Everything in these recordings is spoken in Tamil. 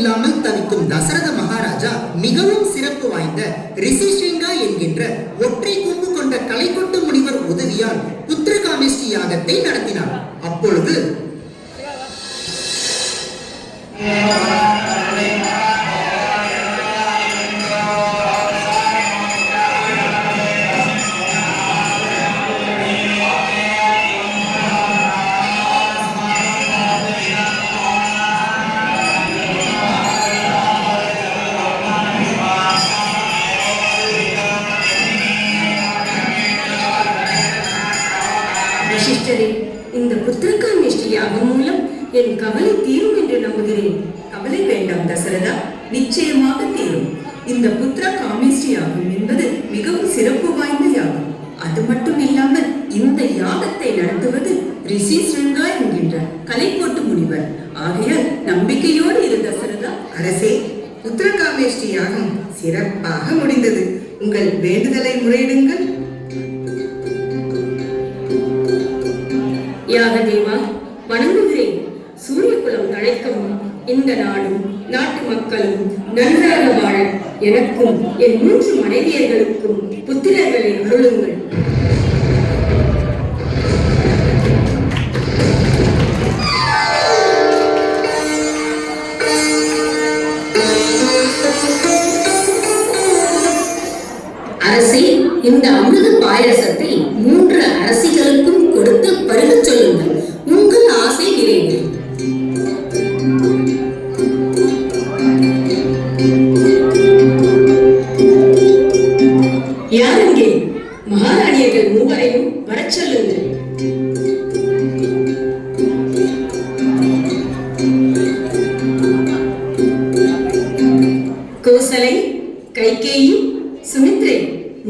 இல்லாமல் தவிக்கும் தசரத மகாராஜா மிகவும் சிறப்பு வாய்ந்த ரிஷிஸ்ருங்கா என்கின்ற ஒற்றை கொம்பு கொண்ட கலைக்கொட்டு முனிவர் உதவியால் புத்திரகாமேஷ்டி யாகத்தை நடத்தினார். அப்பொழுது இந்த புத்திரகாமேஷ்டி யாகம் மூலம் என் கவலை தீரும் என்று நம்புகிறேன். கவலை வேண்டாம் தசரதா, நிச்சயமாக தீரும். இந்த புத்திரகாமேஷ்டி யாகம் என்பது மிகவும் சிறப்பு வாய்ந்த யாகம். அது மட்டும் இல்லாமல் இந்த யாகத்தை நடத்துவது ரிஷிஸ்ருங்கா என்கின்ற கலைக்கோட்டு முனிவர். ஆகையால் நம்பிக்கையோடு இரு தசரதா. அரசே, புத்திரகாமேஷ்டி யாகம் சிறப்பாக முடிந்தது. உங்கள் வேண்டுதலை முறையிடுங்கள். யாகதேவா, வணங்குகிறேன். சூரிய குலம் தழைக்கவும் இந்த நாடும் நாட்டு மக்களும் நன்றாக வாழ எனக்கும் என் 3 மனைவியர்களுக்கும் புத்திரர்களை அருளுங்கள். அரசி, இந்த அமிர்த பாயசத்தை 3 அரசிகளுக்கும் கொடுத்து பருக சொல்லுங்கள். உங்கள் ஆசை நிறைவேறும். யாருங்கே? மகாராணியர்கள் 3 வரச் சொல்லுங்கள். கோசலை, கைகேயி, சுமித்ரை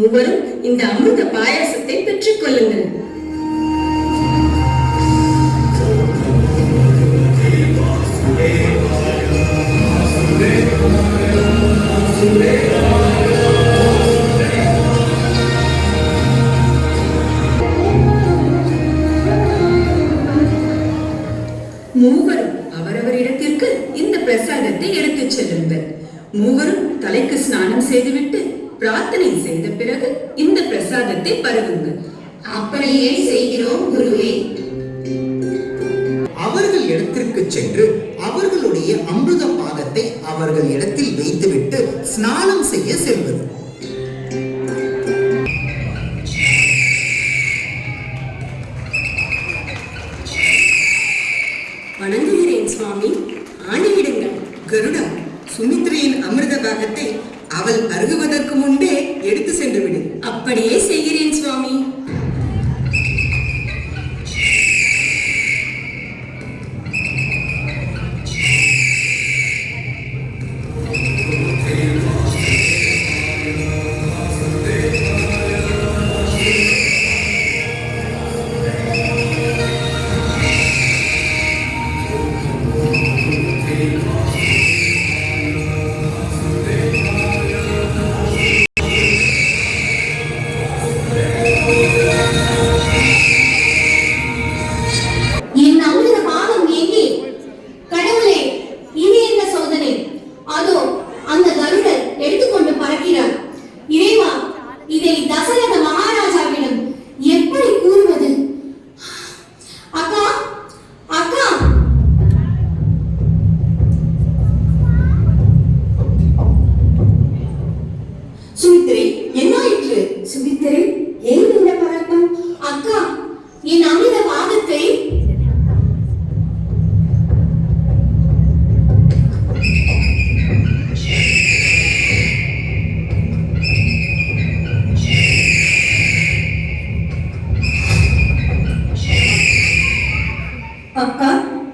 3 இந்த அமிர்த பாயாசத்தை பெற்றுக் கொள்ளுங்கள். மூவரும் அவரவர் இடத்திற்கு இந்த பிரசாதத்தை எடுத்துச் செல்லுங்கள். 3 தலைக்கு ஸ்நானம் செய்துவிட்டு பிரார்த்தனை செய்த பிறகு இந்த பிரசாதத்தை பருகுங்கள். அப்படியே செய்கிறோம் குருவே. அவர்கள் இடத்திற்கு சென்று அவர்களுடைய அமிர்த பாகத்தை அவர்கள் இடத்தில் வைத்துவிட்டு ஸ்நானம் செய்ய செல்வது. வணங்குகிறேன் சுவாமி, ஆணையிடுங்கள். கருடா, சுமித்ரையின் அமிர்த பாகத்தை அவள் பருகுவதற்கு முன்பே எடுத்து சென்று விடு. அப்படியே செய்கிறேன் சுவாமி. அக்கா,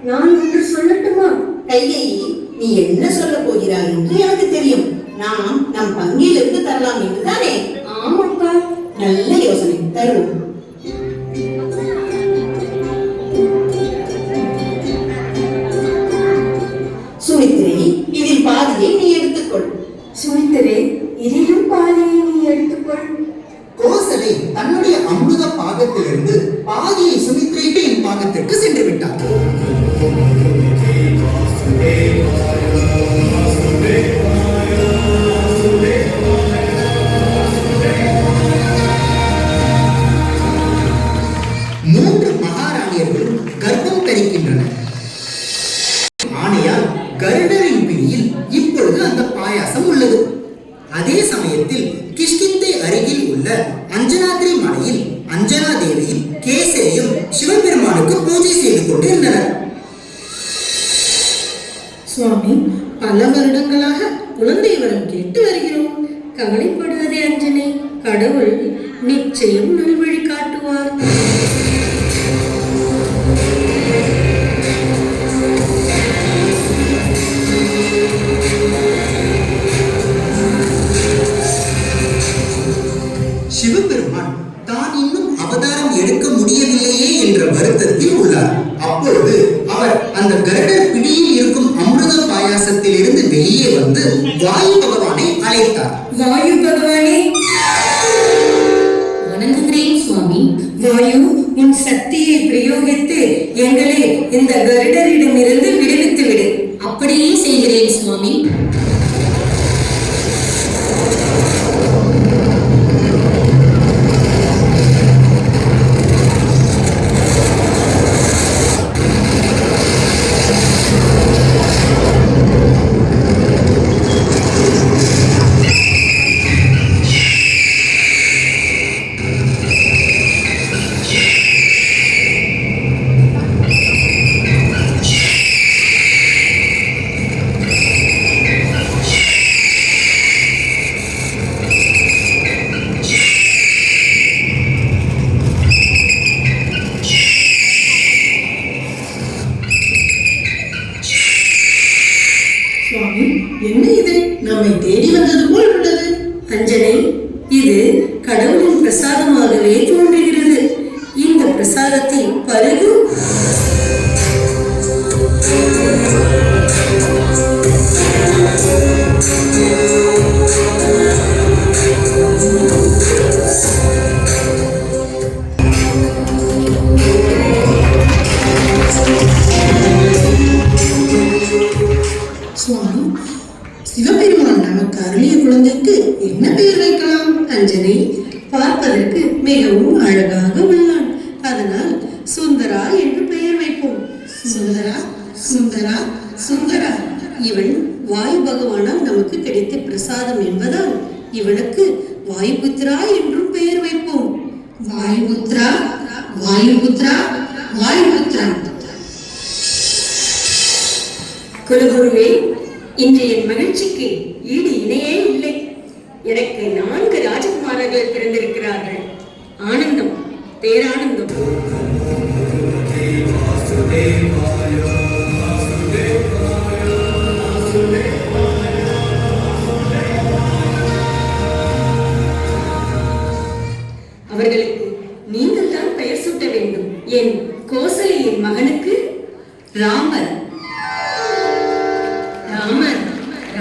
நான் ஒன்று சொல்லட்டுமா? கைகேயி, நீ என்ன சொல்ல போகிறாய் என்று எனக்கு தெரியும். நாம் நம் பங்கிலிருந்து தரலாம் என்று தானே? ஆமாக்கா. நல்ல யோசனை, தருவோம். சுமித்திரை, இதில் பாதியை நீ எடுத்துக்கொள். சுமித்திரை, இதிலும் பாதியை நீ எடுத்துக்கொள். கோசலை தன்னுடைய அமிர்த பாகத்திலிருந்து பாதியை சுமித்ரையின் பாகத்திற்கு சென்று விட்டார். கருடரின் பிடியில் இப்பொழுது அந்த பாயாசம் உள்ளது. அதே சமயத்தில் கிஷ்கிந்தை அருகில் உள்ள அஞ்சனாத்ரி மலையில் அஞ்சனா தேவியும் கேசரியும் சிவபெருமானுக்கு பூஜை செய்து கொண்டிருந்தனர். சுவாமி, பல வருடங்களாக குழந்தை வரம் கேட்டு வருகிறோம். கவலைப்படாதே அஞ்சனை, கடவுள் நிச்சயம் நல்வழி காட்டுவார். சிவபெருமான் தான் இன்னும் அவதாரம் எடுக்க முடியவில்லையே என்ற வருத்தத்தில் உள்ளார். அப்பொழுது அவர் அந்த கருடர் பிடியில் இருக்கும் அமிர்த பாயாசத்தில் இருந்து வெளியே வந்து வாயு பகவானை அழைத்தார். வாயு பகவானே, வணங்குகிறேன் சுவாமி. வாயு, உன் சக்தியை பிரயோகித்து எங்களை இந்த கருடரிடமிருந்து விடுவித்து விடு. அப்படியே செய்கிறேன் சுவாமி. சுவாமி, என்ன இது? நம்மை தேடி வந்தது போல் உள்ளது. அஞ்சனை, இது கடவுளின் பிரசாதமாகவே தோன்றுகிறது. இந்த பிரசாதத்தை பருகு. சுவாமி, சிவபெருமான் நமக்கு அருளிய குழந்தைக்கு என்ன பெயர் வைக்கலாம்? அஞ்சனை, பார்ப்பதற்கு மிகவும் அழகாக உள்ளான். அதனால் சுந்தரா என்று பெயர் வைப்போம். சுந்தரா, சுந்தரா, சுந்தரா. இவன் வாயு பகவானால் நமக்கு கிடைத்த பிரசாதம் என்பதால் இவனுக்கு வாயுபுத்ரா என்றும் பெயர் வைப்போம். வாயுபுத்ரா, வாயுபுத்ரா, வாயுபுத்ரா. குலகுருவே, இன்று என் மகிழ்ச்சிக்கு ஈடு இணையே இல்லை. எனக்கு 4 ராஜகுமாரர்கள் பிறந்திருக்கிறார்கள். ஆனந்தம், பேரானந்தம். அவர்களுக்கு நீங்கள் தான் பெயர் சூட்ட வேண்டும். என் கோசலையின் மகனுக்கு ராமர். ராமர்,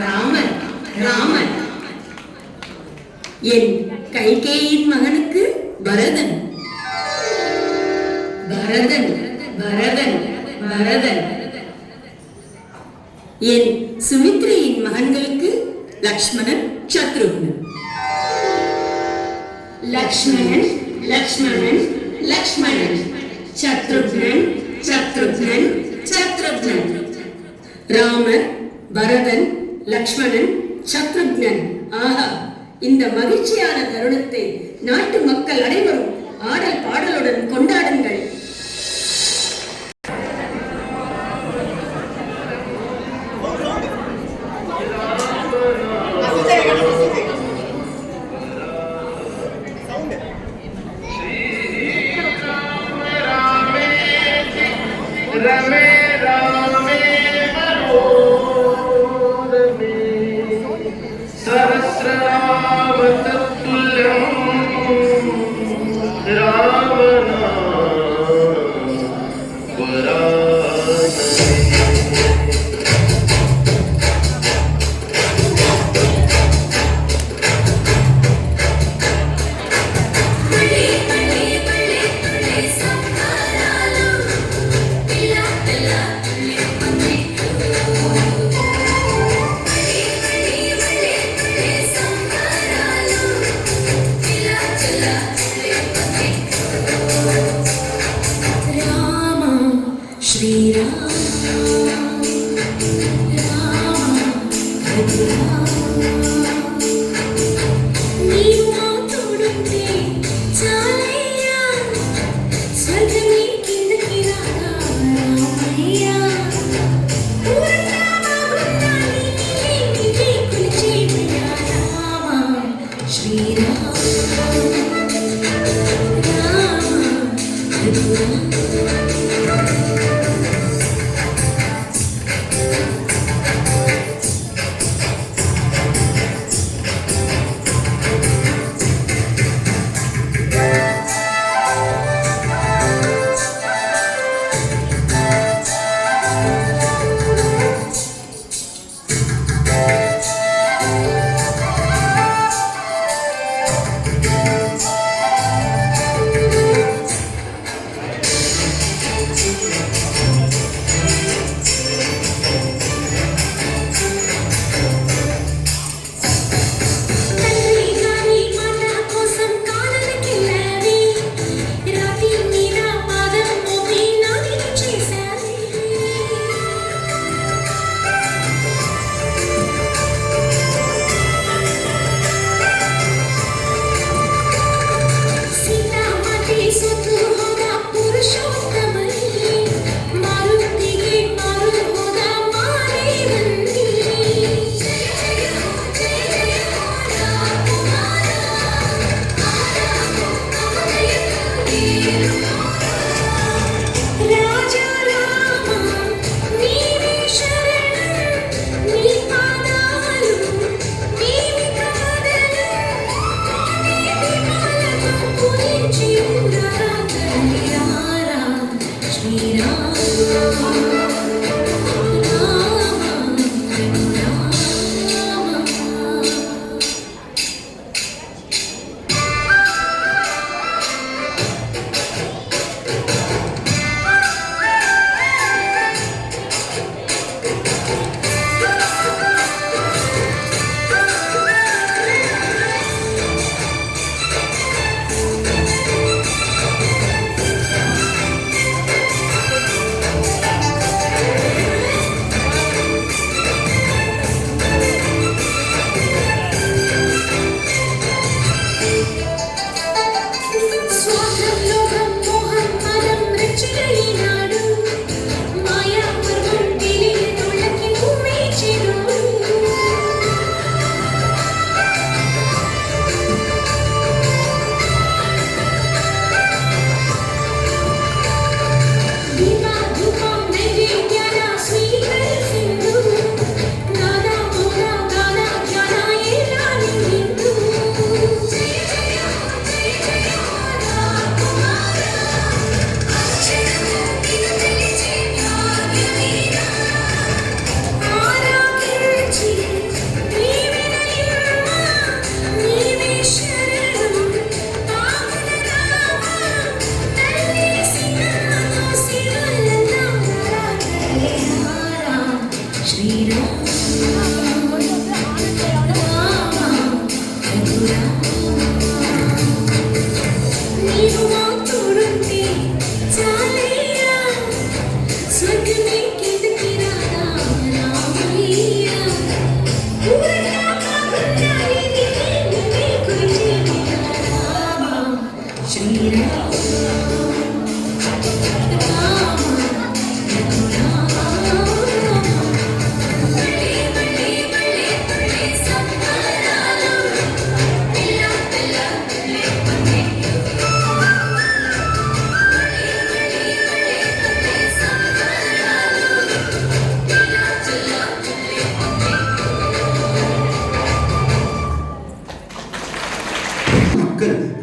ராமர், ராமர். என் கைகேயின் மகனுக்கு பரதன். பரதன், பரதன், பரதன். என் சுமித்ரையின் மகன்களுக்கு லக்ஷ்மணன், சத்ருக்னன். லக்ஷ்மணன், லக்ஷ்மணன், லக்ஷ்மணன். சத்ருக்னன், சத்ருக்னன், சத்ருக்னன். ராமர், பரதன், லக்ஷ்மணன், சத்ருக்னன். ஆஹா, இந்த மகிழ்ச்சியான தருணத்தை நாட்டு மக்கள் அனைவரும் ஆடல் பாடலுடன் கொண்டாடுங்கள்.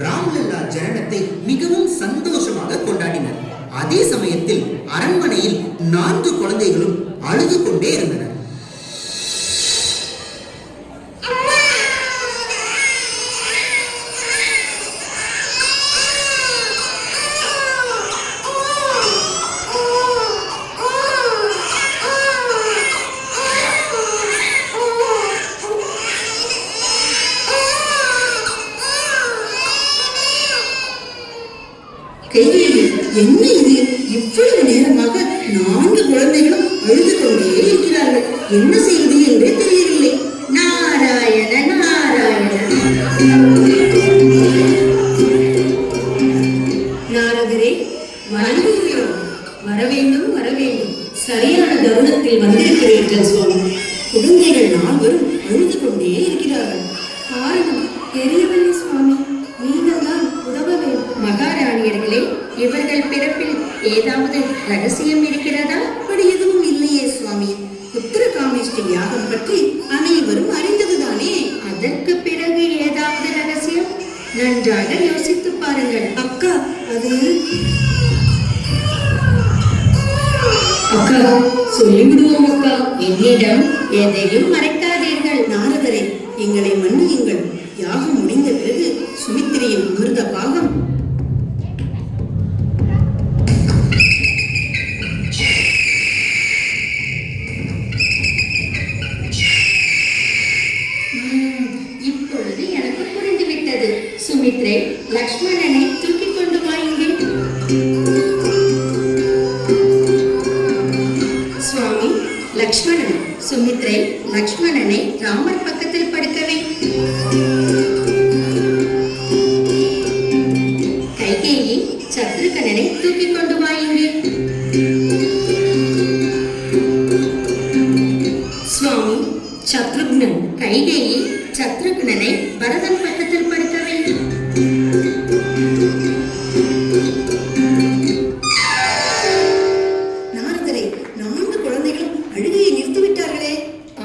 ராம்லல்லா ஜனனத்தை மிகவும் சந்தோஷமாக கொண்டாடினர். அதே சமயத்தில் அரண்மனையில் 4 குழந்தைகளும் அழுது கொண்டே இருந்தனர். கைகேயி, என்ன இது? இவ்வளவு நேரமாக 4 குழந்தைகளும் அழுது கொண்டே இருக்கிறார்கள். என்ன செய்வது என்றே தெரியவில்லை. நால்வரும் அழுது கொண்டே இருக்கிறார்கள். காரணம் தெரியவில்லை சுவாமி. நீங்கள் தான் உதவ வேண்டும். மகாராணியர்களே, இவர்கள் பிறப்பில் ஏதாவது ரகசியம் இருக்கிறதா? அப்படி எதுவும் இல்லையே சுவாமி. புத்திரகாமேஷ்டி யாகம் பற்றி அனைவரும் அறிந்ததுதானே. அதற்கு பிறகு ஏதாவது ரகசியம்? நன்றாக யோசித்து பாருங்கள். அக்கா, அது அக்கா, சொல்லிவிடுவோம் அக்கா. என்னிடம் எதையும் மறைக்காதீர்கள். நாரதரே, எங்களை மன்னியுங்கள். யாகம் முடிந்த பிறகு சுமித்திரையின் அமிர்த பாகம் இப்பொழுது எனக்கு புரிந்துவிட்டது. சுமித்ரை, லக்ஷ்மணனை தூக்கிக் கொண்டு வா இங்கே. சுவாமி, லக்ஷ்மணன். சுமித்ரை, லக்ஷ்மணனை ராமர் பக்கத்தில் படுக்கவே. கைகேயி, சத்ருகனனை தூக்கிக் கொண்டு வா இங்கே. சுவாமி, சத்ருக்னன், கைகேயி சத்ருக்னனை பரதன் பக்கத்தில் படுக்கவே. நாரதரே, 4 குழந்தைகளும் அழுகையை நிறுத்திவிட்டார்களே.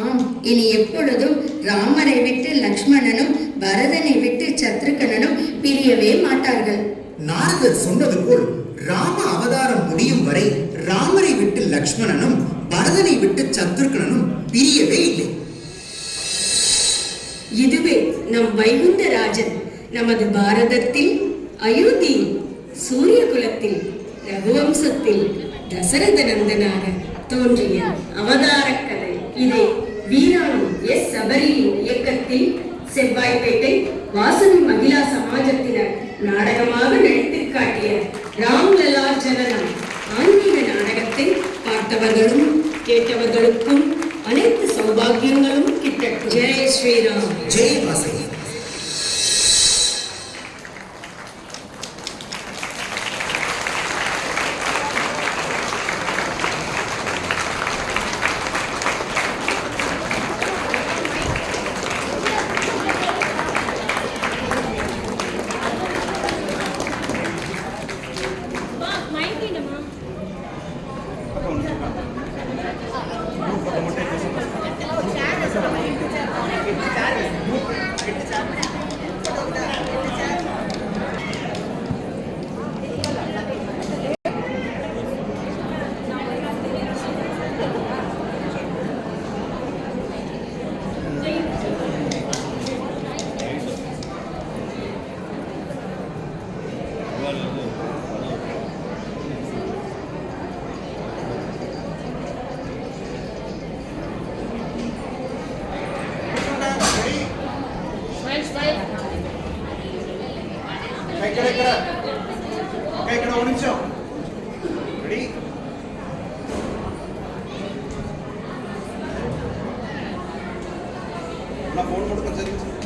ஆம், இனி எப்பொழுதும் ராமரை விட்டு லக்ஷ்மணனும் பரதனை விட்டு சத்ருகனனும் பிரியவே மாட்டார்கள். நாரதர் சொன்னது போல் ராம அவதாரம் முடியும் வரை ராமரை விட்டு லக்ஷ்மணனும் பரதனை விட்டு சத்ருகனனும் பிரியவே இல்லை. இதுவே நம் வைகுண்டராஜன் நமது பாரதத்தில், அயோத்தியில், சூரிய குலத்தில், ரகுவம்சத்தில் தசரத நந்தனாக தோன்றிய அவதார கதை. இதை வீராணு எஸ் சபரியின் இயக்கத்தில் செவ்வாய்ப்பேட்டை வாசவி மகிழா சமாஜத்தினர் நாடகமாக நடித்து காட்டிய ராம்லலா ஜனனம் ஆன்மீக நாடகத்தை பார்த்தவர்களும் கேட்டவர்களுக்கும் அனைத்து சௌபாகியங்களும் கிட்டட்டும். ஜெய் ஸ்ரீராம். ஜெய் வாசகி. ఇక్కడ ఒక నిమిషం రెడీ నా ఫోన్ పట్టుకొని చదివించు